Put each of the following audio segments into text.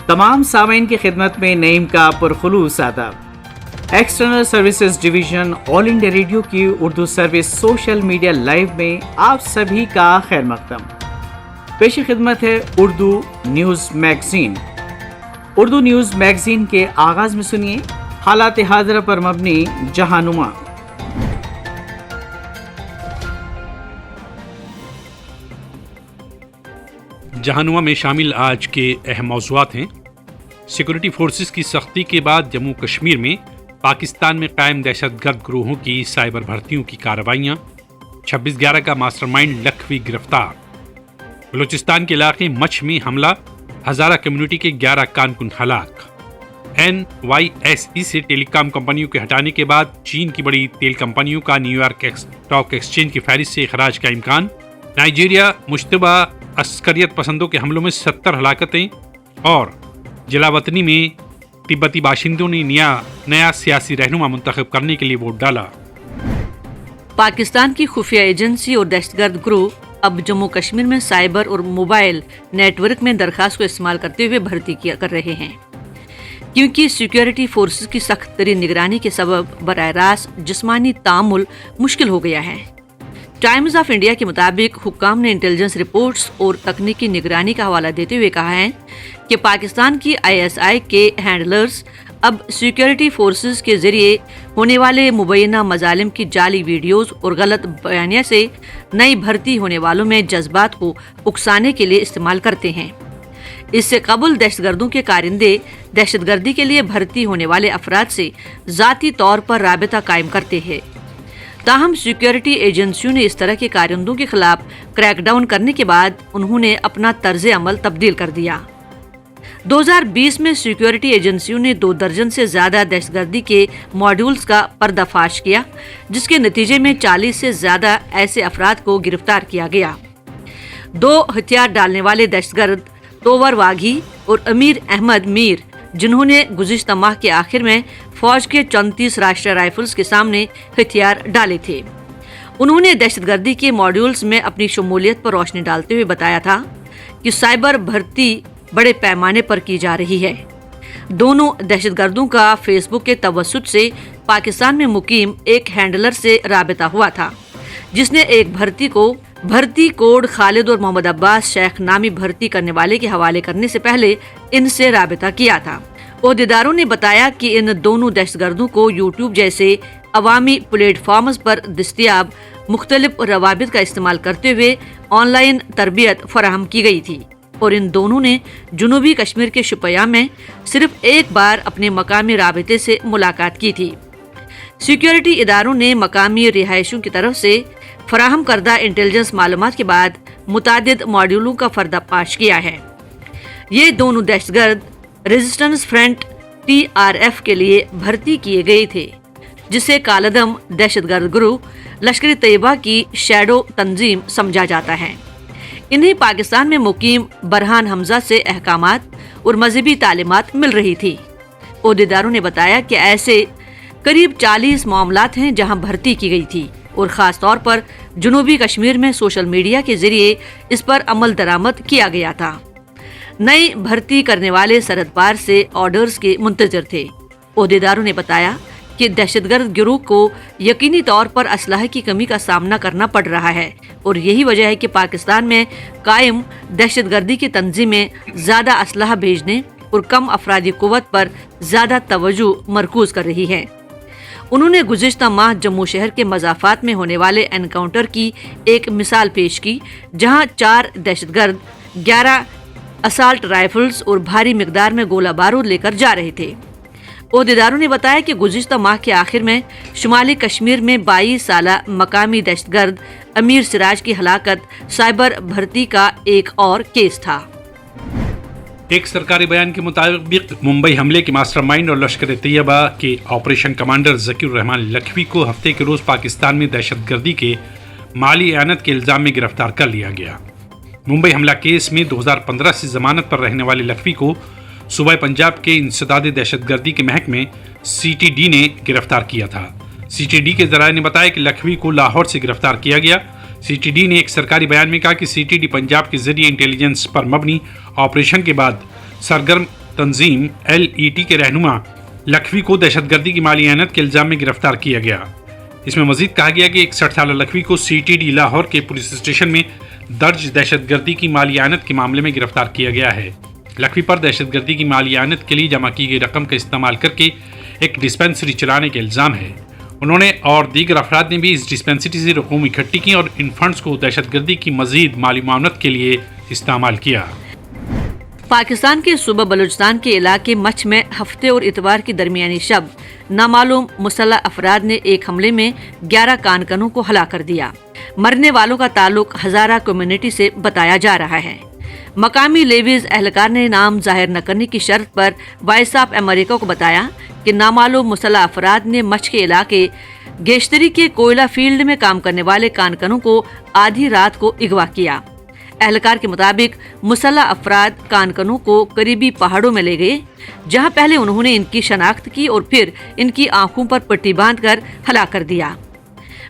تمام سامعین کی خدمت میں نعیم کا پرخلوص آداب۔ ایکسٹرنل سروسز ڈویژن آل انڈیا ریڈیو کی Urdu service social media live میں آپ سبھی کا خیر مقدم۔ پیش خدمت ہے Urdu news magazine. Urdu news magazine کے آغاز میں سنیے حالات حاضرہ پر مبنی جہانما۔ جہانما میں شامل آج کے اہم موضوعات ہیں: سیکورٹی فورسز کی سختی کے بعد جموں کشمیر میں پاکستان میں قائم دہشت گرد گروہوں کی سائبر بھرتیوں کی کارروائیاں، 26/11 کا ماسٹر مائنڈ لکھوی گرفتار، بلوچستان کے علاقے مچھ میں حملہ، ہزارہ کمیونٹی کے 11 کارکن ہلاک، NYSE سے ٹیلی کام کمپنیوں کے ہٹانے کے بعد چین کی بڑی تیل کمپنیوں کا نیو یارک اسٹاک ایکسچینج کی فہرست سے اخراج کا امکان، نائجیریا مشتبہ عسکریت پسندوں کے حملوں میں 70 ہلاکتیں، اور جلاوطنی میں تبتی باشندوں نے نیا سیاسی رہنما منتخب کرنے کے لیے ووٹ ڈالا۔ پاکستان کی خفیہ ایجنسی اور دہشت گرد گروہ اب جموں کشمیر میں سائبر اور موبائل نیٹ ورک میں درخواست کو استعمال کرتے ہوئے بھرتی کر رہے ہیں، کیونکہ سیکیورٹی فورسز کی سخت ترین نگرانی کے سبب براہ راست جسمانی تعامل مشکل ہو گیا ہے۔ ٹائمز آف انڈیا کے مطابق حکام نے انٹیلیجنس رپورٹس اور تکنیکی نگرانی کا حوالہ دیتے ہوئے کہا ہے کہ پاکستان کی ISI کے ہینڈلرز اب سیکیورٹی فورسز کے ذریعے ہونے والے مبینہ مظالم کی جعلی ویڈیوز اور غلط بیانیہ سے نئی بھرتی ہونے والوں میں جذبات کو اکسانے کے لیے استعمال کرتے ہیں۔ اس سے قبل دہشت گردوں کے کارندے دہشت گردی کے لیے بھرتی ہونے والے افراد سے ذاتی طور پر رابطہ قائم کرتے ہیں۔ تاہم سیکیورٹی ایجنسیوں نے اس طرح کے کارندوں کے خلاف کریک ڈاؤن کرنے کے بعد انہوں نے اپنا طرز عمل تبدیل کر دیا۔ 2020 میں سیکیورٹی ایجنسیوں نے 2 درجن سے زیادہ دہشت گردی کے ماڈیولز کا پردہ فاش کیا، جس کے نتیجے میں 40 سے زیادہ ایسے افراد کو گرفتار کیا گیا۔ 2 ہتھیار ڈالنے والے دہشت گرد توور واگھی اور امیر احمد میر، جنہوں نے گزشتہ ماہ کے آخر میں فوج کے 34 راشٹریہ رائفلز کے سامنے ہتھیار ڈالے تھے، انہوں نے دہشت گردی کے ماڈیولز میں اپنی شمولیت پر روشنی ڈالتے ہوئے بتایا تھا کہ سائبر بھرتی بڑے پیمانے پر کی جا رہی ہے۔ دونوں دہشت گردوں کا فیس بک کے توسط سے پاکستان میں مقیم ایک ہینڈلر سے رابطہ ہوا تھا، جس نے ایک بھرتی کوڈ خالد اور محمد عباس شیخ نامی بھرتی کرنے والے کے حوالے کرنے سے پہلے ان سے رابطہ کیا تھا۔ عہدیداروں نے بتایا کہ ان دونوں دہشت گردوں کو یوٹیوب جیسے عوامی پلیٹ فارمز پر دستیاب مختلف روابط کا استعمال کرتے ہوئے آن لائن تربیت فراہم کی گئی تھی، اور ان دونوں نے جنوبی کشمیر کے شوپیاں میں صرف ایک بار اپنے مقامی رابطے سے ملاقات کی تھی۔ سیکیورٹی اداروں نے مقامی رہائشیوں کی طرف سے فراہم کردہ انٹیلیجنس معلومات کے بعد متعدد ماڈیولوں کا پردہ فاش کیا ہے۔ یہ دونوں دہشت گرد ریزسٹنس فرنٹ TRF کے لیے بھرتی کیے گئے تھے، جسے کالعدم دہشت گرد گروہ لشکر طیبہ کی شیڈو تنظیم سمجھا جاتا ہے۔ انہیں پاکستان میں مقیم برہان حمزہ سے احکامات اور مذہبی تعلیمات مل رہی تھی۔ عہدیداروں نے بتایا کہ ایسے قریب 40 معاملات ہیں جہاں بھرتی کی گئی تھی، اور خاص طور پر جنوبی کشمیر میں سوشل میڈیا کے ذریعے اس پر عمل درآمد کیا گیا تھا۔ نئی بھرتی کرنے والے سرحد پار سے آرڈرز کے منتظر تھے۔ عہدیداروں نے بتایا کہ دہشت گرد گروہ کو یقینی طور پر اسلحہ کی کمی کا سامنا کرنا پڑ رہا ہے، اور یہی وجہ ہے کہ پاکستان میں قائم دہشت گردی کی تنظیمیں زیادہ اسلحہ بھیجنے اور کم افرادی قوت پر زیادہ توجہ مرکوز کر رہی ہے۔ انہوں نے گزشتہ ماہ جموں شہر کے مضافات میں ہونے والے انکاؤنٹر کی ایک مثال پیش کی، جہاں 4 دہشت گرد 11 اسالٹ رائفلز اور بھاری مقدار میں گولہ بارود لے کر جا رہے تھے۔ عہدیداروں نے بتایا کہ گزشتہ ماہ کے آخر میں شمالی کشمیر میں 22 سالہ مقامی دہشت گرد امیر سراج کی ہلاکت سائبر بھرتی کا ایک اور کیس تھا۔ ایک سرکاری بیان کے مطابق ممبئی حملے کے ماسٹر مائنڈ اور لشکر طیبہ کے آپریشن کمانڈر ذکیر الرحمان لکھوی کو ہفتے کے روز پاکستان میں دہشت گردی کے مالی اعانت کے الزام میں گرفتار کر لیا گیا۔ ممبئی حملہ کیس میں 2015 سے ضمانت پر رہنے والے لکھوی کو صوبہ پنجاب کے انسداد دہشت گردی کے محکمے CTD نے گرفتار کیا تھا۔ CTD کے ذرائع نے بتایا کہ لکھوی کو لاہور سے گرفتار کیا گیا۔ CTD نے ایک سرکاری بیان میں کہا کہ CTD پنجاب کے ذریعے انٹیلیجنس پر مبنی آپریشن کے بعد سرگرم तंजीम LET के रहनुमा लखवी को दहशतगर्दी की माली एनत के इल्जाम में गिरफ्तार किया गया। इसमें मजीद कहा गया कि 61 साल लखवी को CTD लाहौर के पुलिस स्टेशन में दर्ज दहशतगर्दी की माली आनत के मामले में गिरफ्तार किया गया है। लखवी पर दहशतगर्दी की माली आनत के लिए जमा की गई रकम का इस्तेमाल करके एक डिस्पेंसरी चलाने के इल्ज़ाम है। उन्होंने और दीगर अफराद ने भी इस डिस्पेंसरी से रकूम इकट्ठी की और इन फंड्स को दहशतगर्दी की मजीद माली मामलत के लिए इस्तेमाल किया। पाकिस्तान के सूबा बलूचिस्तान के इलाके मच में हफ्ते और इतवार की दरमियानी शब नामालूम मुसल्लह अफराद ने एक हमले में 11 कानकनों को हलाक कर दिया। मरने वालों का ताल्लुक हजारा कम्युनिटी से बताया जा रहा है। मकामी लेवीज एहलकार ने नाम जाहिर न करने की शर्त पर वॉइस ऑफ अमेरिका को बताया कि नामालूम मुसल्लह अफराद ने मच के इलाके गेश्तरी के कोयला फील्ड में काम करने वाले कानकनों को आधी रात को अगवा किया। एहलकार के मुताबिक मुसल्लह अफराद कानकनों को करीबी पहाड़ों में ले गए, जहां पहले उन्होंने इनकी शनाख्त की और फिर इनकी आंखों पर पट्टी बांधकर हलाक कर दिया।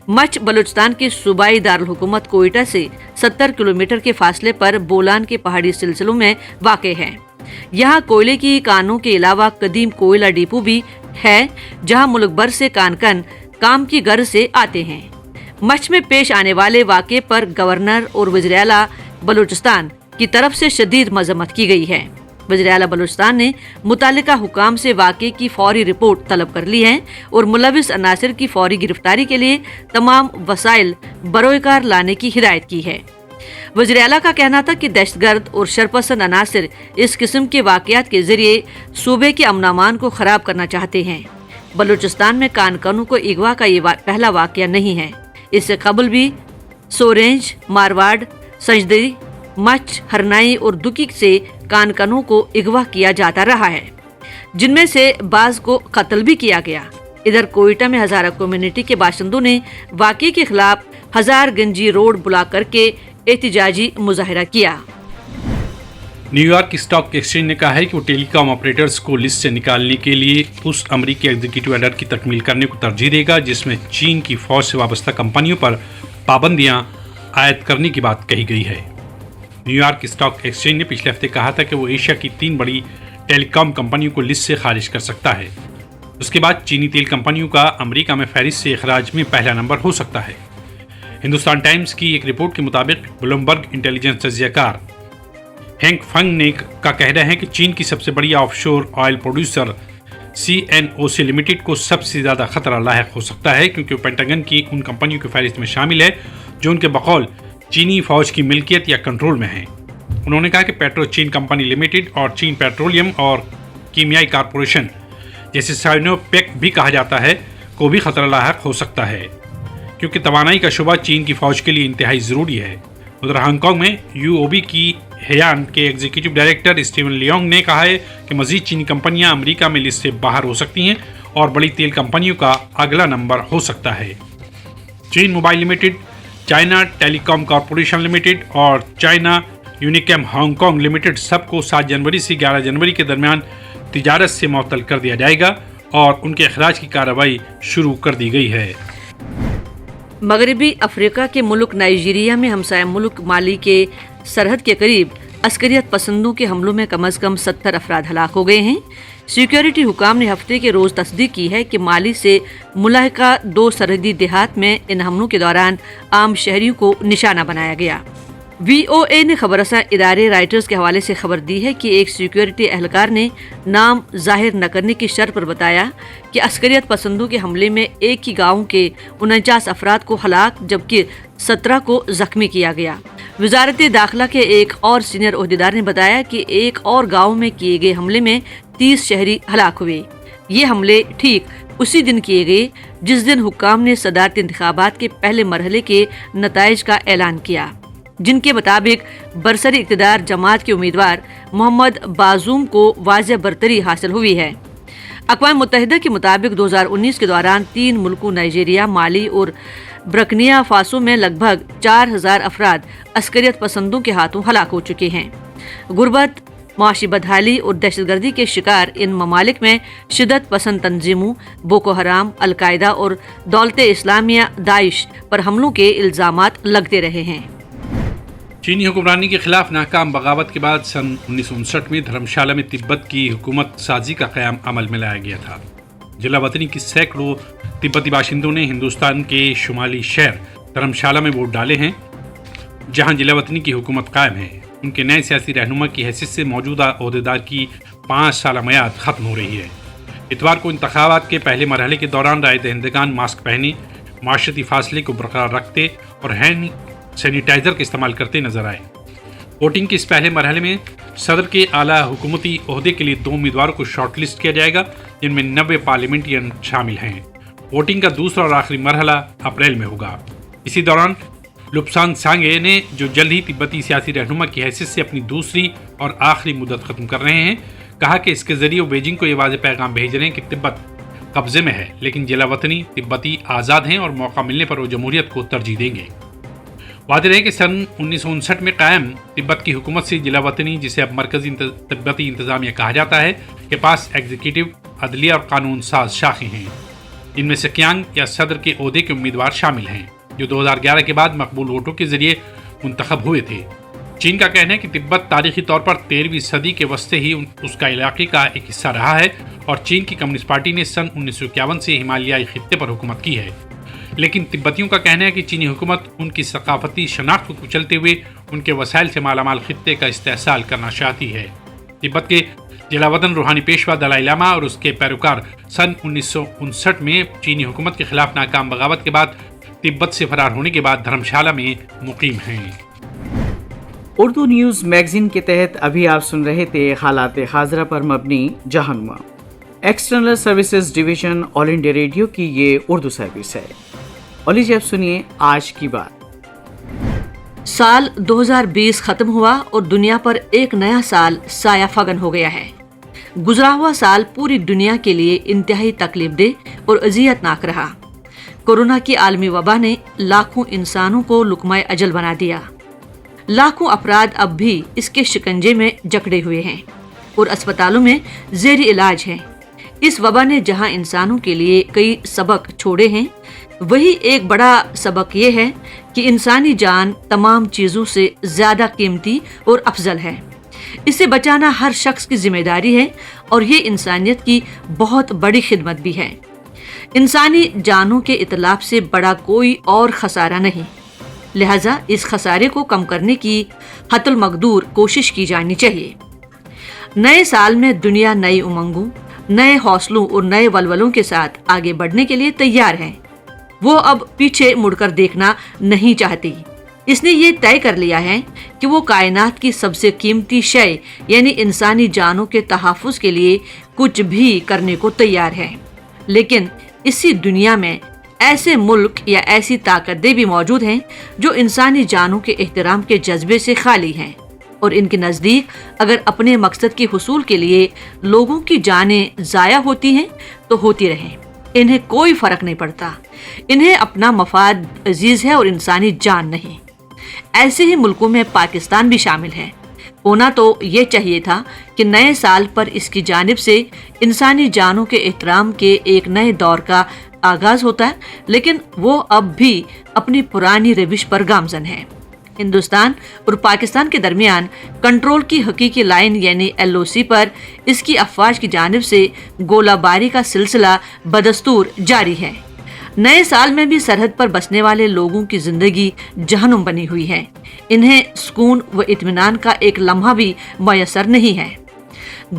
मच बलूचिस्तान के सूबाई दारुल हुकूमत कोयटा से 70 किलोमीटर के फासले पर बोलान के पहाड़ी सिलसिलों में वाक़ है। यहाँ कोयले की कानों के अलावा कदीम कोयला डिपो भी है, जहाँ मुल्क भर से कानकन काम की गर्ज से आते हैं। मच में पेश आने वाले वाक़े पर गवर्नर और वज़ीर-ए-आला बलूचिस्तान की तरफ से शदीद मजम्मत की गई है। वज़ीर-ए-आला बलूचिस्तान ने मुतालिका हुकाम से वाक़े की फौरी रिपोर्ट तलब कर ली है और मुलविस अनासिर की फौरी गिरफ्तारी के लिए तमाम वसाइल बरोकार लाने की हिदायत की है। वज़ीर-ए-आला का कहना था कि दहशतगर्द और शरपसंद अनासिर इस किस्म के वाक़यात के जरिए सूबे के अमन-अमान को ख़राब करना चाहते हैं। बलूचिस्तान में कानकनों को अगवा का ये पहला वाक़या नहीं है। इससे कबल भी सोरेंज, मारवाड़, सजदरी, मच, हरनाई और दुकी से कानकनों को अगवा किया जाता रहा है, जिनमें से बाज को कत्ल भी किया गया। इधर कोयटा में हजारा कम्युनिटी के बाशिंदों ने वाक़े के खिलाफ हजार गंजी रोड ब्लॉक करके एहतिजाजी मुजाहिरा किया। न्यूयॉर्क स्टॉक एक्सचेंज ने कहा है कि वो टेलीकॉम ऑपरेटर्स को लिस्ट से निकालने के लिए उस अमरीकी एग्जीक्यूटिव ऑर्डर की तकमील करने को तरजीह देगा जिसमें चीन की फौज से वाबस्ता कंपनियों पर पाबंदियां आयद करने की बात कही गई है। न्यूयॉर्क स्टॉक एक्सचेंज ने पिछले हफ्ते कहा था कि वो एशिया की 3 बड़ी टेलीकॉम कंपनियों को लिस्ट से खारिज कर सकता है। उसके बाद चीनी तेल कंपनियों का अमेरिका में फहरिस्त से अखराज में पहला नंबर हो सकता है। हिंदुस्तान टाइम्स की एक रिपोर्ट के मुताबिक ब्लूमबर्ग इंटेलिजेंस तज्जियाकार हेंग फंग ने का कहना है कि चीन की सबसे बड़ी offshore oil producer CNOC limited को सबसे ज़्यादा खतरा लायक हो सकता है, क्योंकि वो पेंटागन की उन कंपनियों की फहरिस्त में शामिल है जो उनके बकौल चीनी फौज की मिल्कियत या कंट्रोल में है। उन्होंने कहा कि पेट्रो चीन कंपनी लिमिटेड और चीन पेट्रोलियम और कीमियाई कॉरपोरेशन, जैसे साइनोपेक भी कहा जाता है, को भी खतरा लायक हो सकता है, क्योंकि तवानाई का शुबा चीन की फौज के लिए इंतहाई ज़रूरी है। उधर हांगकांग में UOB की हेयान के एग्जीक्यूटिव डायरेक्टर स्टीवन लियोंग ने कहा है कि मजीद चीनी कंपनियां अमेरिका में लिस्ट से बाहर हो सकती हैं और बड़ी तेल कंपनियों का अगला नंबर हो सकता है। चीन mobile limited, China telecom corporation limited और चाइना यूनिकैम हांगकांग लिमिटेड सबको 7 जनवरी से 11 जनवरी के दरमियान तिजारत से मुअत्तल कर दिया जाएगा और उनके अखराज की कार्रवाई शुरू कर दी गई है। मगरबी अफ्रीका के मुल्क नाइजीरिया में हमसाया मुल्क माली के सरहद के करीब अस्करियत पसंदों के हमलों में कम अज़ कम 70 अफराद हलाक हो गए हैं। सिक्योरिटी हुकाम ने हफ्ते के रोज़ तस्दीक की है कि माली से मुलाहिका 2 सरहदी देहात में इन हमलों के दौरान आम शहरियों को निशाना बनाया गया। VOA ने खबरसा इदारे राइटर्स के हवाले से खबर दी है कि एक सिक्योरिटी एहलकार ने नाम जाहिर न करने की शर्त पर बताया कि अस्करियत पसंदों के हमले में एक ही गाँव के 49 अफराद को हलाक जबकि 17 को जख्मी किया गया। वजारत दाखिला के एक और सीनियर ओहदेदार ने बताया कि एक और गाँव में किए गए हमले में 30 शहरी हलाक हुए। ये हमले ठीक उसी दिन किए गए जिस दिन हुक्काम ने सदारती इंतखाबात के पहले मरहले के नताइज का ऐलान किया, जिनके मुताबिक बरसरी इक़्तिदार जमात के उम्मीदवार मोहम्मद बाजूम को वाज़ेह बरतरी हासिल हुई है। अक़वाम मुत्तहिदा के मुताबिक 2019 के दौरान 3 मुल्कों नाइजीरिया, माली और बर्किना फासो में लगभग 4000 अफराद अस्करियत पसंदों के हाथों हलाक हो चुके हैं। गुर्बत, माशी बदहाली और दहशतगर्दी के शिकार इन ममालिक में शिदत पसंद तंजीमों बोको हराम, अलकायदा और दौलत इस्लामिया दाइश पर हमलों के इल्ज़ामात लगते रहे हैं। چینی حکمرانی کے خلاف ناکام بغاوت کے بعد سن 1959 میں دھرمشالہ میں تبت کی حکومت سازی کا قیام عمل میں لایا گیا تھا۔ جلا وطنی کی سینکڑوں تبتی باشندوں نے ہندوستان کے شمالی شہر دھرمشالہ میں ووٹ ڈالے ہیں، جہاں جلا وطنی کی حکومت قائم ہے۔ ان کے نئے سیاسی رہنما کی حیثیت سے موجودہ عہدیدار کی 5 سالہ میعاد ختم ہو رہی ہے۔ اتوار کو انتخابات کے پہلے مرحلے کے دوران رائے دہندگان ماسک پہنے، معاشرتی فاصلے کو برقرار رکھتے اور ہینڈ سینیٹائزر کا استعمال کرتے نظر آئے۔ ووٹنگ کے اس پہلے مرحلے میں صدر کے اعلیٰ حکومتی عہدے کے لیے 2 امیدواروں کو شارٹ لسٹ کیا جائے گا، جن میں 90 پارلیمنٹرین شامل ہیں۔ ووٹنگ کا دوسرا اور آخری مرحلہ اپریل میں ہوگا۔ اسی دوران لوپسانگ سانگے نے، جو جلد ہی تبتی سیاسی رہنما کی حیثیت سے اپنی دوسری اور آخری مدت ختم کر رہے ہیں، کہا کہ اس کے ذریعے وہ بیجنگ کو یہ واضح پیغام بھیج رہے ہیں کہ تبت قبضے میں ہے، لیکن جلا وطنی تبتی آزاد ہیں اور موقع ملنے پر وہ جمہوریت کو ترجیح دیں گے۔ واضح رہے کہ سن 1959 میں قائم تبت کی حکومت سے جلا وطنی، جسے اب مرکزی تبتی انتظامیہ کہا جاتا ہے، کے پاس ایگزیکٹو، عدلیہ اور قانون ساز شاخیں ہیں۔ ان میں سے کیانگ یا صدر کے عہدے کے امیدوار شامل ہیں، جو 2011 کے بعد مقبول ووٹوں کے ذریعے منتخب ہوئے تھے۔ چین کا کہنا ہے کہ تبت تاریخی طور پر 13ویں صدی کے وسطے ہی اس کا علاقے کا ایک حصہ رہا ہے، اور چین کی کمیونسٹ پارٹی نے سن 1951 سے ہمالیائی خطے پر حکومت کی ہے۔ لیکن تبتیوں کا کہنا ہے کہ چینی حکومت ان کی ثقافتی شناخت کو کچلتے ہوئے ان کے وسائل سے مالا مال خطے کا استحصال کرنا چاہتی ہے۔ تبت کے جلا وطن روحانی پیشوا دلائی لاما اور اس کے پیروکار سن 1959 میں چینی حکومت کے خلاف ناکام بغاوت کے بعد تبت سے فرار ہونے کے بعد دھرمشالہ میں مقیم ہیں۔ اردو نیوز میگزین کے تحت ابھی آپ سن رہے تھے حالات حاضرہ پر مبنی جہانما۔ ایکسٹرنل سروسز ڈویژن آل انڈیا ریڈیو کی یہ اردو سروس ہے۔ اور لیجیے اب سنیے آج کی بات۔ سال 2020 ختم ہوا اور دنیا پر ایک نیا سال سایہ فگن ہو گیا ہے۔ گزرا ہوا سال پوری دنیا کے لیے انتہائی تکلیف دہ اور اذیت ناک رہا۔ کورونا کی عالمی وبا نے لاکھوں انسانوں کو لقمہ اجل بنا دیا۔ لاکھوں افراد اب بھی اس کے شکنجے میں جکڑے ہوئے ہیں اور اسپتالوں میں زیر علاج ہیں۔ اس وبا نے جہاں انسانوں کے لیے کئی سبق چھوڑے ہیں، وہی ایک بڑا سبق یہ ہے کہ انسانی جان تمام چیزوں سے زیادہ قیمتی اور افضل ہے۔ اسے بچانا ہر شخص کی ذمہ داری ہے اور یہ انسانیت کی بہت بڑی خدمت بھی ہے۔ انسانی جانوں کے اتلاف سے بڑا کوئی اور خسارہ نہیں، لہذا اس خسارے کو کم کرنے کی حتی المقدور کوشش کی جانی چاہیے۔ نئے سال میں دنیا نئی امنگوں، نئے حوصلوں اور نئے ولولوں کے ساتھ آگے بڑھنے کے لیے تیار ہے۔ وہ اب پیچھے مڑ کر دیکھنا نہیں چاہتی۔ اس نے یہ طے کر لیا ہے کہ وہ کائنات کی سب سے قیمتی شے یعنی انسانی جانوں کے تحفظ کے لیے کچھ بھی کرنے کو تیار ہے۔ لیکن اسی دنیا میں ایسے ملک یا ایسی طاقتیں بھی موجود ہیں جو انسانی جانوں کے احترام کے جذبے سے خالی ہیں، اور ان کے نزدیک اگر اپنے مقصد کے حصول کے لیے لوگوں کی جانیں ضائع ہوتی ہیں تو ہوتی رہیں، انہیں کوئی فرق نہیں پڑتا۔ انہیں اپنا مفاد عزیز ہے اور انسانی جان نہیں۔ ایسے ہی ملکوں میں پاکستان بھی شامل ہے۔ ہونا تو یہ چاہیے تھا کہ نئے سال پر اس کی جانب سے انسانی جانوں کے احترام کے ایک نئے دور کا آغاز ہوتا ہے، لیکن وہ اب بھی اپنی پرانی روش پر گامزن ہے۔ ہندوستان اور پاکستان کے درمیان کنٹرول کی حقیقی لائن یعنی LOC پر اس کی افواج کی جانب سے گولہ باری کا سلسلہ بدستور جاری ہے۔ نئے سال میں بھی سرحد پر بسنے والے لوگوں کی زندگی جہنم بنی ہوئی ہے۔ انہیں سکون و اطمینان کا ایک لمحہ بھی میسر نہیں ہے۔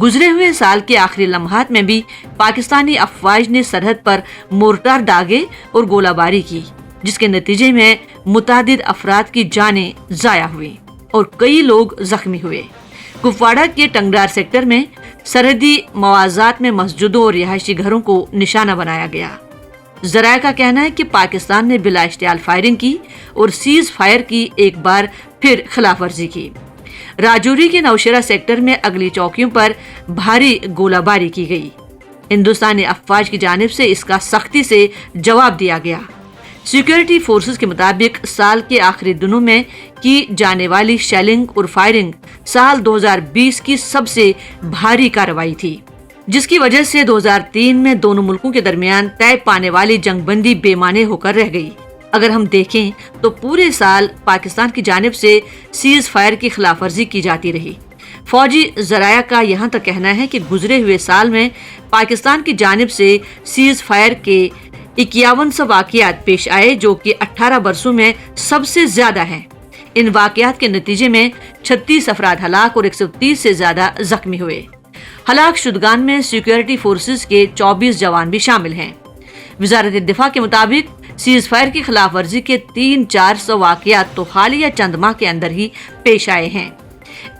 گزرے ہوئے سال کے آخری لمحات میں بھی پاکستانی افواج نے سرحد پر مورٹار داغے اور گولہ باری کی، جس کے نتیجے میں متعدد افراد کی جانیں ضائع ہوئی اور کئی لوگ زخمی ہوئے۔ کپواڑہ کے ٹنگڈار سیکٹر میں سرحدی موازات میں مسجدوں اور رہائشی گھروں کو نشانہ بنایا گیا۔ ذرائع کا کہنا ہے کہ پاکستان نے بلا اشتعال فائرنگ کی اور سیز فائر کی ایک بار پھر خلاف ورزی کی۔ راجوری کے نوشیرہ سیکٹر میں اگلی چوکیوں پر بھاری گولہ باری کی گئی۔ ہندوستانی افواج کی جانب سے اس کا سختی سے جواب دیا گیا۔ سیکورٹی فورسز کے مطابق سال کے آخری دنوں میں کی جانے والی شیلنگ اور فائرنگ سال 2020 کی سب سے بھاری کارروائی تھی، جس کی وجہ سے 2003 میں دونوں ملکوں کے درمیان طے پانے والی جنگ بندی بے معنی ہو کر رہ گئی۔ अगर हम देखें तो पूरे साल पाकिस्तान की जानिब से सीज फायर की खिलाफ वर्जी की जाती रही। फौजी जराया का यहाँ तक कहना है कि गुजरे हुए साल में पाकिस्तान की जानिब से सीज फायर के 5100 वाक़यात पेश आए, जो कि 18 बरसों में सबसे ज्यादा हैं। इन वाक़यात के नतीजे में 36 अफराद हलाक और 130 से ज्यादा जख्मी हुए। हलाक शुदगान में सिक्योरिटी फोर्सेस के 24 जवान भी शामिल हैं। वजारत दिफा के मुताबिक सीज फायर की खिलाफ वर्जी के 300-400 वाक़यात तो हालिया चंद माह के अंदर ही पेश आए हैं।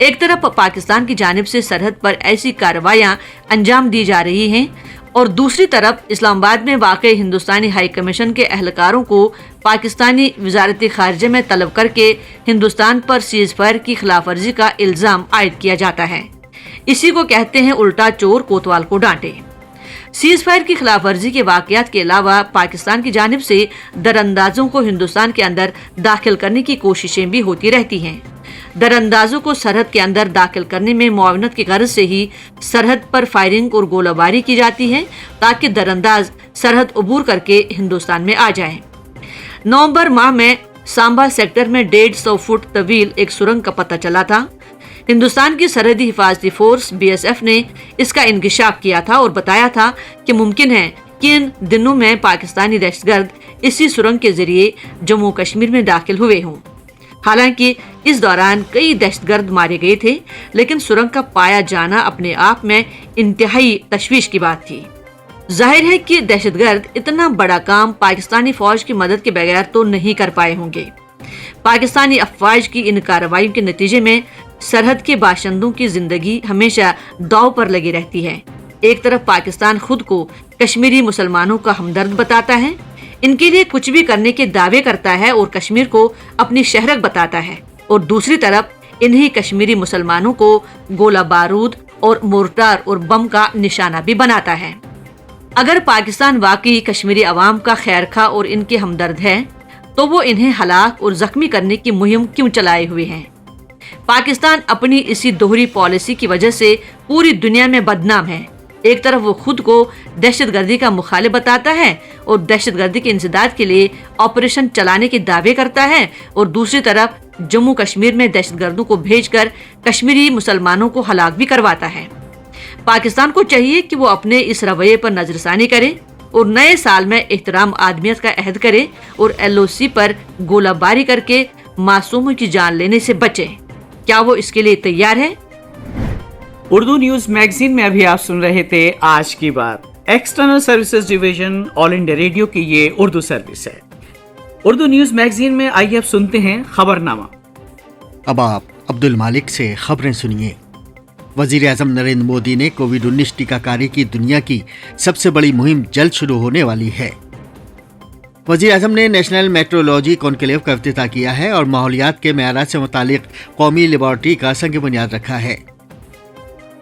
एक तरफ पाकिस्तान की जानिब से सरहद पर ऐसी कार्रवाइयां अंजाम दी जा रही हैं और दूसरी तरफ इस्लामाबाद में वाक़ई हिंदुस्तानी हाई कमीशन के अहलकारों को पाकिस्तानी वजारत खारजा में तलब करके हिंदुस्तान पर सीज फायर की खिलाफ वर्जी का इल्ज़ाम आयद किया जाता है। इसी को कहते हैं उल्टा चोर कोतवाल को डांटे। सीज फायर की खिलाफ वर्जी के वाक़यात के अलावा पाकिस्तान की जानिब से दरअंदाजों को हिंदुस्तान के अंदर दाखिल करने की कोशिशें भी होती रहती हैं। दरअंदाजों को सरहद के अंदर दाखिल करने में मुआवनत की गर्ज से ही सरहद पर फायरिंग और गोलाबारी की जाती है ताकि दरअंदाज सरहद अबूर करके हिंदुस्तान में आ जाएं। नवंबर माह में सांबा सेक्टर में 150 फुट तवील एक सुरंग का पता चला था। हिंदुस्तान की सरहदी हिफाजती फोर्स BSF ने इसका इंकिशाफ किया था और बताया था कि मुमकिन है कि इन दिनों में पाकिस्तानी दहशतगर्द इसी सुरंग के जरिए जम्मू कश्मीर में दाखिल हुए हों। हालांकि इस दौरान कई दहशतगर्द मारे गए थे, लेकिन सुरंग का पाया जाना अपने आप में इंतहाई तशवीश की बात थी। जाहिर है कि दहशतगर्द इतना बड़ा काम पाकिस्तानी फौज की मदद के बगैर तो नहीं कर पाए होंगे। पाकिस्तानी अफवाज की इन कार्रवाइयों के नतीजे में सरहद के बाशिंदों की जिंदगी हमेशा दांव पर लगी रहती है। एक तरफ पाकिस्तान खुद को कश्मीरी मुसलमानों का हमदर्द बताता है, इनके लिए कुछ भी करने के दावे करता है और कश्मीर को अपनी शहरत बताता है, और दूसरी तरफ इन्हीं कश्मीरी मुसलमानों को गोला बारूद और मोर्टार और बम का निशाना भी बनाता है। अगर पाकिस्तान वाकई कश्मीरी अवाम का खैरखा और इनके हमदर्द है तो वो इन्हें हलाक और जख्मी करने की मुहिम क्यों चलाए हुए हैं? पाकिस्तान अपनी इसी दोहरी पॉलिसी की वजह से पूरी दुनिया में बदनाम है। एक तरफ वो खुद को दहशतगर्दी का मुखालिफ बताता है और दहशतगर्दी के इंसदाद के लिए ऑपरेशन चलाने के दावे करता है, और दूसरी तरफ जम्मू कश्मीर में दहशतगर्दों को भेजकर कश्मीरी मुसलमानों को हलाक भी करवाता है। पाकिस्तान को चाहिए कि वो अपने इस रवैये पर नजरसानी करे और नए साल में एहतराम आदमियत का अहद करे और LOC पर गोलाबारी करके मासूमों की जान लेने से बचे। क्या वो इसके लिए तैयार है? उर्दू न्यूज मैगजीन में अभी आप सुन रहे थे आज की बात। External services division all India radio की ये उर्दू सर्विस है। उर्दू न्यूज मैगजीन में आइए अब सुनते हैं खबरनामा। अब आप अब्दुल मालिक से खबरें सुनिए। वज़ीर-ए-आज़म नरेंद्र मोदी ने कोविड-19 टीकाकारी की दुनिया की सबसे बड़ी मुहिम जल्द शुरू होने वाली है। वज़ीर-ए-आज़म ने नेशनल मेट्रोलॉजी कॉन्क्लेव का इफ्तिताह किया है और माहौलियात के मेयारात से मुतालिक कौमी लेबॉर्ट्री का संग बुनियाद रखा है।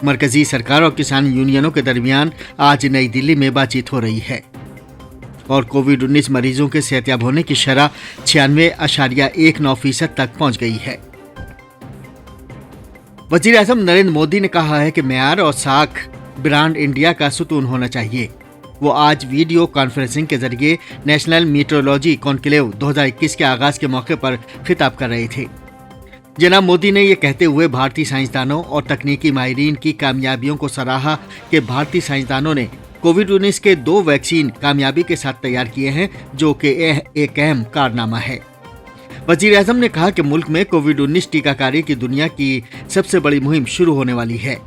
मरकजी सरकार और किसान यूनियनों के दरमियान आज नई दिल्ली में बातचीत हो रही है और कोविड-19 मरीजों के सेहतयाब होने की शरह 96.19% तक पहुंच गई है। वज़ीर-ए-आज़म नरेंद्र मोदी ने कहा है कि मेयार और साख ब्रांड इंडिया का सुतून होना चाहिए। वो आज वीडियो कॉन्फ्रेंसिंग के जरिए नेशनल मीट्रोलॉजी कॉन्क्लेव 2021 के आगाज के मौके पर खिताब कर रहे थे। जनाब मोदी ने यह कहते हुए भारतीय साइंसदानों और तकनीकी माहिरीन की कामयाबियों को सराहा कि भारतीय साइंसदानों ने कोविड-19 के 2 वैक्सीन कामयाबी के साथ तैयार किए हैं, जो कि एक अहम कारनामा है। वज़ीर-ए-आज़म ने कहा कि मुल्क में कोविड-19 टीकाकारी की दुनिया की सबसे बड़ी मुहिम शुरू होने वाली है।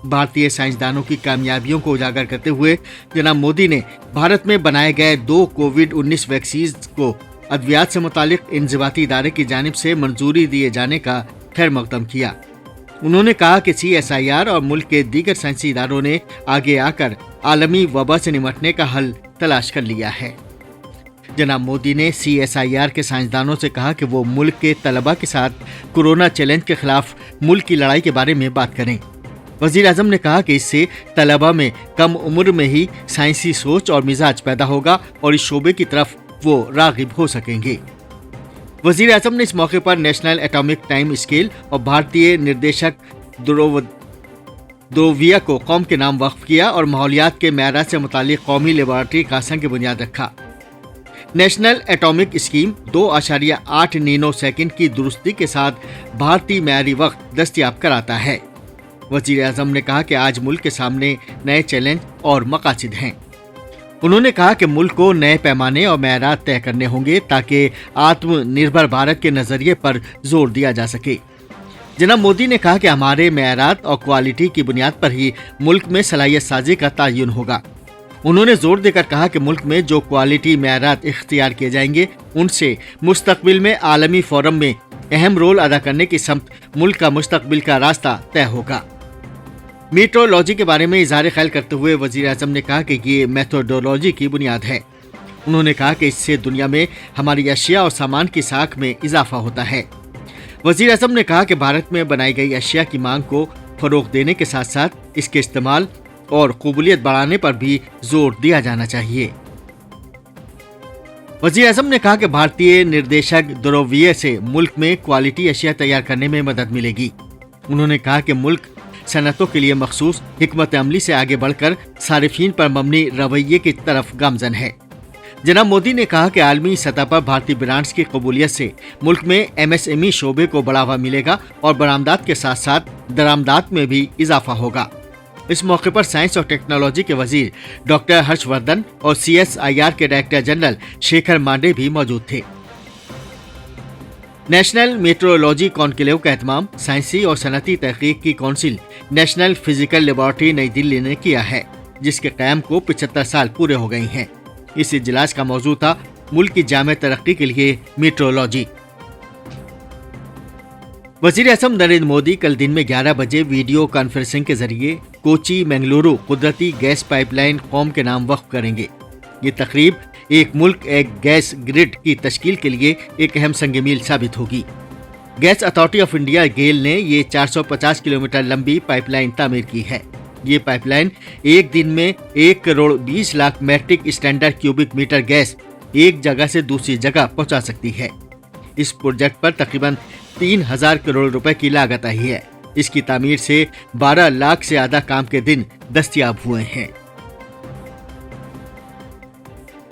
भारतीय साइंसदानों की कामयाबियों को उजागर करते हुए जनाब मोदी ने भारत में बनाए गए 2 कोविड-19 वैक्सीन को अद्वियात से मुतालिक इंज़िबाती इदारे की जानिब से मंजूरी दिए जाने का खैर मकदम किया। उन्होंने कहा कि CSIR और मुल्क के दीगर साइंसी इदारों ने आगे आकर आलमी वबा से निपटने का हल तलाश कर लिया है। जनाब मोदी ने CSIR के साइंसदानों से कहा कि वो मुल्क के तलबा के साथ कोरोना चैलेंज के खिलाफ मुल्क की लड़ाई के बारे में बात करें। वज़ीर-ए-आज़म ने कहा कि इससे तलबा में कम उम्र में ही साइंसी सोच और मिजाज पैदा होगा और इस शोबे की तरफ वो राग़िब हो सकेंगे। वज़ीर-ए-आज़म ने इस मौके पर नेशनल एटॉमिक टाइम स्केल और भारतीय निर्देशक ध्रुविया को कौम के नाम वक्फ किया और माहौलियात के मेयारात से मुतालिक कौमी लेबॉर्ट्री का संग बुनियाद रखा। National atomic scheme 2.8 nano second की दुरुस्ती के साथ भारतीय म्यारी वक्त दस्तयाब कराता है। वजीर आजम ने कहा कि आज मुल्क के सामने नए चैलेंज और मकासद हैं। उन्होंने कहा कि मुल्क को नए पैमाने और मेयारात तय करने होंगे ताकि आत्मनिर्भर भारत के नजरिए पर जोर दिया जा सके। जनाब मोदी ने कहा कि हमारे मेयारात और क्वालिटी की बुनियाद पर ही मुल्क में सलाहियत साजी का तयन होगा। उन्होंने जोर देकर कहा कि मुल्क में जो क्वालिटी मेयारात इख्तियार किए जाएंगे उनसे मुस्तकबिल में आलमी फोरम में अहम रोल अदा करने की समत मुल्क का मुस्तकबिल का रास्ता तय होगा। मीट्रोलॉजी के बारे में इज़हार ख्याल करते हुए वजीर आज़म ने कहा कि ये मेथोडोलॉजी की बुनियाद है। उन्होंने कहा कि इससे दुनिया में हमारी अशिया और सामान की साख में इजाफा होता है। वजीर आज़म ने कहा कि भारत में बनाई गई अशिया की मांग को फरोग देने के साथ साथ इसके इस्तेमाल और कबूलियत बढ़ाने पर भी जोर दिया जाना चाहिए। वजीर आज़म ने कहा कि भारतीय निर्देशक द्रव्य से मुल्क में क्वालिटी अशिया तैयार करने में मदद मिलेगी। उन्होंने कहा कि मुल्क सनतों के लिए मखसूस हिकमत अमली से आगे बढ़कर सारिफीन पर मबनी रवैये की तरफ गामजन है। जनाब मोदी ने कहा कि आलमी सतह पर भारतीय ब्रांड्स की कबूलियत से मुल्क में MSME शोबे को बढ़ावा मिलेगा और बरामदात के साथ साथ दरामदात में भी इजाफा होगा। इस मौके पर साइंस और टेक्नोलॉजी के वजीर डॉक्टर हर्षवर्धन और CSIR के डायरेक्टर जनरल शेखर मांडे भी मौजूद थे। नेशनल मेट्रोलॉजी कॉन्क्लेव का एहतमाम साइंसी और सनती तहकीक की कौंसिल नेशनल फिजिकल लेबॉर्ट्री नई दिल्ली ने किया है, जिसके क़याम को 75 साल पूरे हो गए हैं। इस इजलास का मौजू था मुल्क की जामे तरक्की के लिए मेट्रोलॉजी। वजीर आज़म नरेंद्र मोदी कल दिन में 11 बजे वीडियो कॉन्फ्रेंसिंग के जरिए कोची मंगलुरु कुदरती गैस पाइपलाइन कौम के नाम वक्फ करेंगे। ये तकरीब एक मुल्क एक गैस ग्रिड की तश्कील के लिए एक अहम संग मील साबित होगी। गैस अथॉरिटी ऑफ इंडिया गेल ने ये 450 किलोमीटर लंबी पाइपलाइन तामीर की है। ये पाइपलाइन एक दिन में 1 crore 20 lakh metric standard cubic metre gas एक जगह से दूसरी जगह पहुंचा सकती है। इस प्रोजेक्ट पर तकरीबन 3000 करोड़ रुपए की लागत आई है। इसकी तामीर से 12 लाख से ज्यादा काम के दिन दस्तयाब हुए हैं।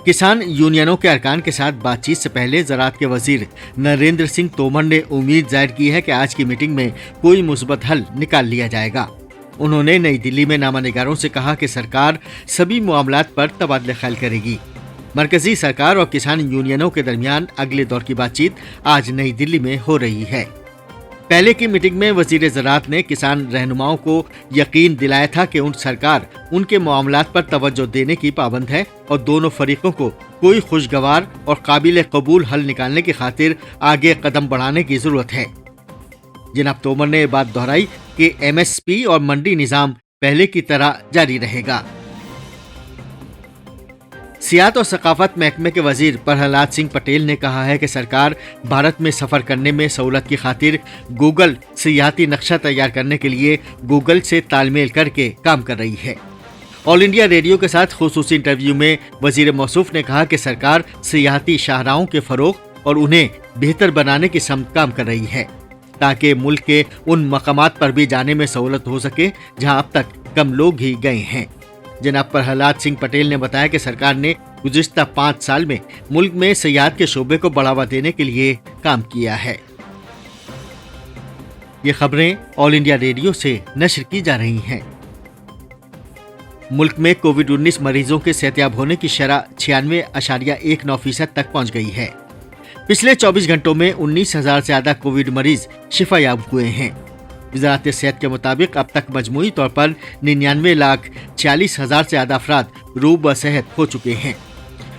किसान यूनियनों के अरकान के साथ बातचीत से पहले ज़राअत के वजीर नरेंद्र सिंह तोमर ने उम्मीद जाहिर की है कि आज की मीटिंग में कोई मुस्बत हल निकाल लिया जाएगा। उन्होंने नई दिल्ली में नामानिगारों से कहा कि सरकार सभी मामलात पर तबादले ख्याल करेगी। मरकजी सरकार और किसान यूनियनों के दरमियान अगले दौर की बातचीत आज नई दिल्ली में हो रही है। पहले की मीटिंग में वजीर ज़राअत ने किसान रहनुमाओं को यकीन दिलाया था कि सरकार उनके मामलात पर तवज्जो देने की पाबंद है और दोनों फरीकों को कोई खुशगवार और काबिल कबूल हल निकालने की खातिर आगे कदम बढ़ाने की जरूरत है। जनाब तोमर ने बात दोहराई कि MSP और मंडी निज़ाम पहले की तरह जारी रहेगा। सियाहत और सकाफत महकमे के वजीर प्रहलाद सिंह पटेल ने कहा है कि सरकार भारत में सफ़र करने में सहूलत की खातिर गूगल सियाहती नक्शा तैयार करने के लिए गूगल से तालमेल करके काम कर रही है। ऑल इंडिया रेडियो के साथ खुसूसी इंटरव्यू में वजीर मौसूफ ने कहा कि सरकार सियाहती शाहराहों के फ़रोग और उन्हें बेहतर बनाने की समत काम कर रही है ताकि मुल्क के उन मकामात पर भी जाने में सहूलत हो सके जहां अब तक कम लोग ही गए हैं। जनाब प्रहलाद सिंह पटेल ने बताया कि सरकार ने गुज़िश्ता 5 साल में मुल्क में सियाहत के शोबे को बढ़ावा देने के लिए काम किया है। ये खबरें ऑल इंडिया रेडियो से नश्र की जा रही हैं। मुल्क में कोविड-19 मरीजों के सेहतयाब होने की शरह 96.19% तक पहुंच गई है। पिछले 24 घंटों में 19,000 से ज्यादा कोविड मरीज शिफायाब हुए हैं। वज़ारत सेहत के मुताबिक अब तक मजमूई तौर पर 99,40,000 से ज्यादा अफराद रूब व सेहत हो चुके हैं।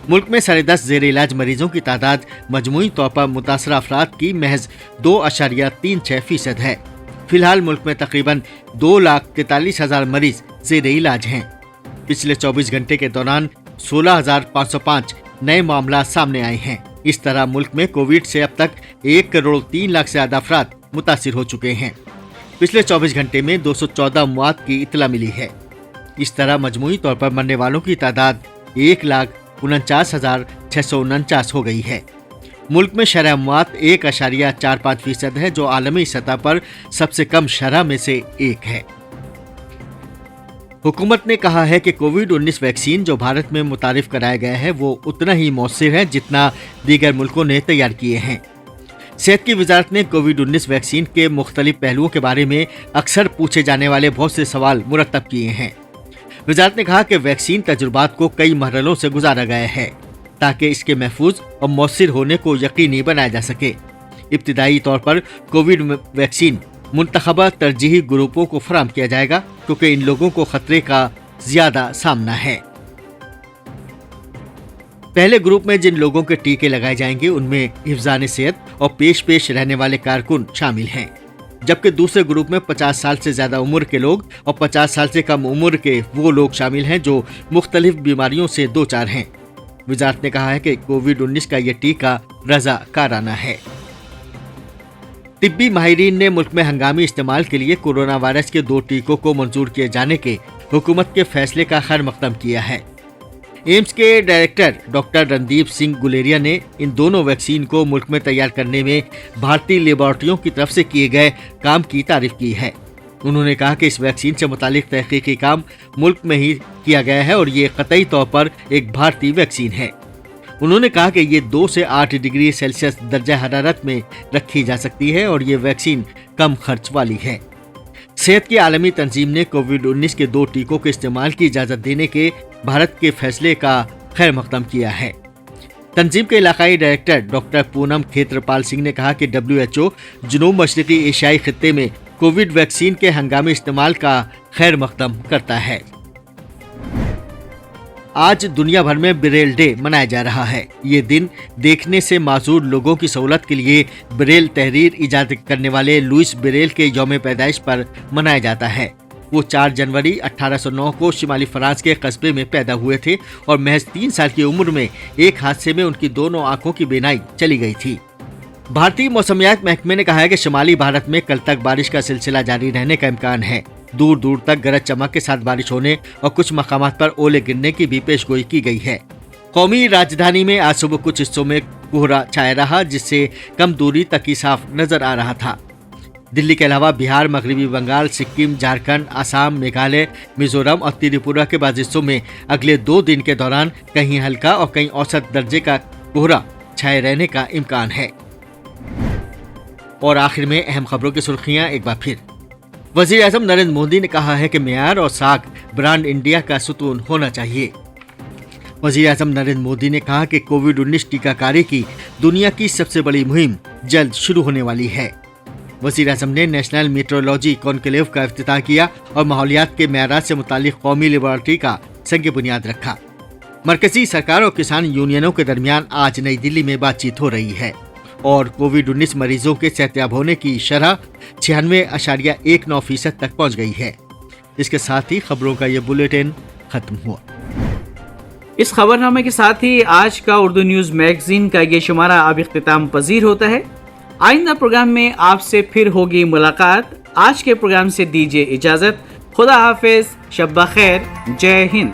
मुल्क में 10.5 ज़ेर इलाज मरीजों की तादाद मजमूई तौर पर मुतासरा अफराद की महज 2.36% है। फिलहाल मुल्क में तकरीबन 2,43,000 मरीज ज़ेर इलाज हैं। पिछले 24 घंटे के दौरान 16,505 नए मामला सामने आए हैं। इस तरह मुल्क में कोविड से अब तक 1 करोड़ 3 लाख से ज्यादा अफराद मुतासिर हो चुके हैं। पिछले 24 घंटे में 214 मौत की इतला मिली है। इस तरह मजमूई तौर पर मरने वालों की तादाद 1,49,649 हो गई है। मुल्क में शरह मौत 1.45% है, जो आलमी सतह पर सबसे कम शरह में से एक है। हुकूमत ने कहा है कि कोविड-19 वैक्सीन जो भारत में मुतारिफ कराया गया है वो उतना ही मौसर है जितना दीगर मुल्कों ने तैयार किए हैं। सेहत की वजारत ने कोविड-19 वैक्सीन के मुख्तलिफ पहलुओं के बारे में अक्सर पूछे जाने वाले बहुत से सवाल मुरतब किए हैं। वजारत ने कहा कि वैक्सीन तजुर्बात को कई मरहलों से गुजारा गया है ताकि इसके महफूज और मौसर होने को यकीनी बनाया जा सके। इब्तिदाई तौर पर कोविड वैक्सीन मुंतखबा तरजीही ग्रुपों को फराहम किया जाएगा क्योंकि इन लोगों को खतरे का ज्यादा सामना है। पहले ग्रुप में जिन लोगों के टीके लगाए जाएंगे उनमें हिफ्जान सेहत और पेश रहने वाले कारकुन शामिल हैं, जबकि दूसरे ग्रुप में 50 साल से ज्यादा उम्र के लोग और 50 साल से कम उम्र के वो लोग शामिल हैं जो मुख्तलिफ बीमारियों से दो चार हैं। वजारत ने कहा है कि कोविड-19 का यह टीका रज़ाकाराना है। तिब्बी माहिरीन ने मुल्क में हंगामी इस्तेमाल के लिए कोरोना वायरस के 2 टीकों को मंजूर किए जाने के हुकूमत के फैसले का खैर मकदम किया है। एम्स के डायरेक्टर डॉक्टर रणदीप सिंह गुलेरिया ने इन दोनों वैक्सीन को मुल्क में तैयार करने में भारतीय लेबॉर्ट्रियों की तरफ से किए गए काम की तारीफ की है। उन्होंने कहा कि इस वैक्सीन से मुतालिक तहकीकी काम मुल्क में ही किया गया है और ये कतई तौर पर एक भारतीय वैक्सीन है। उन्होंने कहा कि ये 2 से 8 डिग्री सेल्सियस दर्जा हरारत में रखी जा सकती है और ये वैक्सीन कम खर्च वाली है। सेहत की आलमी तंजीम ने कोविड-19 के 2 टीकों के इस्तेमाल की इजाज़त देने के भारत के फैसले का खैर मकदम किया है। तंजीम के इलाकाई डायरेक्टर डॉक्टर पूनम खेत्रपाल सिंह ने कहा कि WHO जनूब मशरकी एशियाई खित्ते में कोविड वैक्सीन के हंगामी इस्तेमाल का खैर मकदम करता है। आज दुनिया भर में ब्रेल डे मनाया जा रहा है। ये दिन देखने से माजूर लोगों की सहूलत के लिए ब्रेल तहरीर ईजाद करने वाले लुइस ब्रेल के यौम पैदाइश पर मनाया जाता है। वो 4 जनवरी 1809 को शिमाली फ्रांस के कस्बे में पैदा हुए थे और महज 3 साल की उम्र में एक हादसे में उनकी दोनों आंखों की बीनाई चली गई थी। भारतीय मौसमियात महकमे ने कहा है कि शिमाली भारत में कल तक बारिश का सिलसिला जारी रहने का इम्कान है। दूर दूर तक गरज चमक के साथ बारिश होने और कुछ मकामात पर ओले गिरने की भी पेशगोई की गई है। कौमी राजधानी में आज सुबह कुछ हिस्सों में कोहरा छाया रहा जिससे कम दूरी तक ही साफ नजर आ रहा था। दिल्ली के अलावा बिहार, मगरबी बंगाल, सिक्किम, झारखंड, आसाम, मेघालय, मिजोरम और त्रिपुरा के बाद हिस्सों में अगले 2 दिन के दौरान कहीं हल्का और कहीं औसत दर्जे का कोहरा छाए रहने का इम्कान है। और आखिर में अहम खबरों की सुर्खियां एक बार फिर। वज़ीर आज़म नरेंद्र मोदी ने कहा है कि मेयार और साख ब्रांड इंडिया का सुतून होना चाहिए। वज़ीर आज़म नरेंद्र मोदी ने कहा कि कोविड-19 टीकाकारी की दुनिया की सबसे बड़ी मुहिम जल्द शुरू होने वाली है। वज़ीर आज़म ने नेशनल मीटरोलॉजी कॉन्क्लेव का इफ्तिताह किया और माहौलियात के मेयारात से मुतालिक कौमी लेबॉरेटरी का संग बुनियाद रखा। मरकजी सरकार और किसान यूनियनों के दरमियान आज नई दिल्ली में बातचीत हो रही है और कोविड-19 मरीजों के सेहतयाब होने की शरह 96.19% तक पहुंच गई है। इसके साथ ही खबरों का ये बुलेटिन खत्म हुआ। इस खबरनामे के साथ ही आज का उर्दू न्यूज मैगजीन का ये शुमारा अब इख्तिताम पजीर होता है। आइंदा प्रोग्राम में आपसे फिर होगी मुलाकात। आज के प्रोग्राम से दीजिए इजाजत। खुदा हाफिज, शब बखैर, जय हिंद।